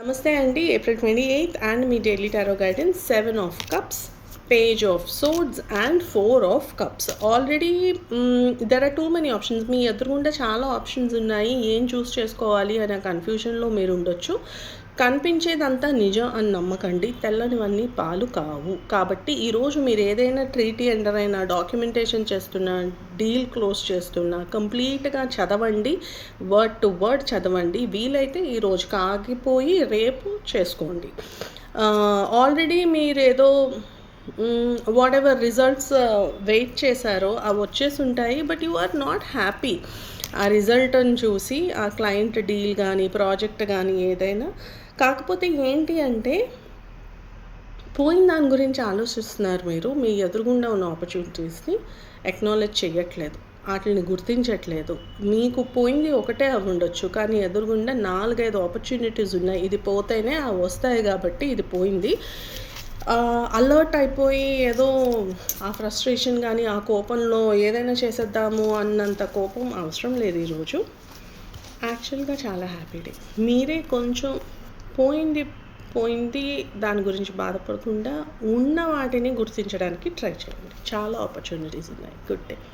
నమస్తే అండి. April 28 and మీ daily tarot guidance 7 of cups, page of swords and 4 of cups. Already there are too many options. మీ ఎదురుగుండా చాలా options ఉన్నాయి. ఏం చూస్ చేసుకోవాలి అనే కన్ఫ్యూజన్లో మీరు ఉండొచ్చు. కనిపించేదంతా నిజం అని నమ్మకండి. తెల్లనివన్నీ పాలు కావు. కాబట్టి ఈరోజు మీరు ఏదైనా ట్రీటీ ఎంటర్ అయినా, డాక్యుమెంటేషన్ చేస్తున్నా, డీల్ క్లోజ్ చేస్తున్నా కంప్లీట్గా చదవండి. వర్డ్ టు వర్డ్ చదవండి. వీలైతే ఈరోజు ఆగిపోయి రేపు చేసుకోండి. ఆల్రెడీ మీరేదో వాట్ ఎవర్ రిజల్ట్స్ వెయిట్ చేశారో అవి వచ్చేసి ఉంటాయి. But you are not happy ఆ రిజల్ట్ని చూసి, ఆ క్లయింట్ డీల్ కానీ, ప్రాజెక్ట్ కానీ ఏదైనా. కాకపోతే ఏంటి అంటే, పోయిన దాని గురించి ఆలోచిస్తున్నారు మీరు. మీ ఎదురుగుండా ఉన్న ఆపర్చునిటీస్ని ఎక్నాలెడ్జ్ చేయట్లేదు, వాటిని గుర్తించట్లేదు. మీకు పోయింది ఒకటే అవి ఉండొచ్చు, కానీ ఎదురుగుండా 4-5 ఆపర్చునిటీస్ ఉన్నాయి. ఇది పోతేనే అవి వస్తాయి కాబట్టి ఇది పోయింది. అలర్ట్ అయిపోయి ఏదో ఆ ఫ్రస్ట్రేషన్ కానీ, ఆ కోపంలో ఏదైనా చేసేద్దాము అన్నంత కోపం అవసరం లేదు ఈరోజు. యాక్చువల్గా చాలా హ్యాపీ డే. మీరే కొంచెం పోయింది దాని గురించి బాధపడకుండా ఉన్న వాటిని గుర్తించడానికి ట్రై చేయండి. చాలా ఆపర్చునిటీస్ ఉన్నాయి. Good day.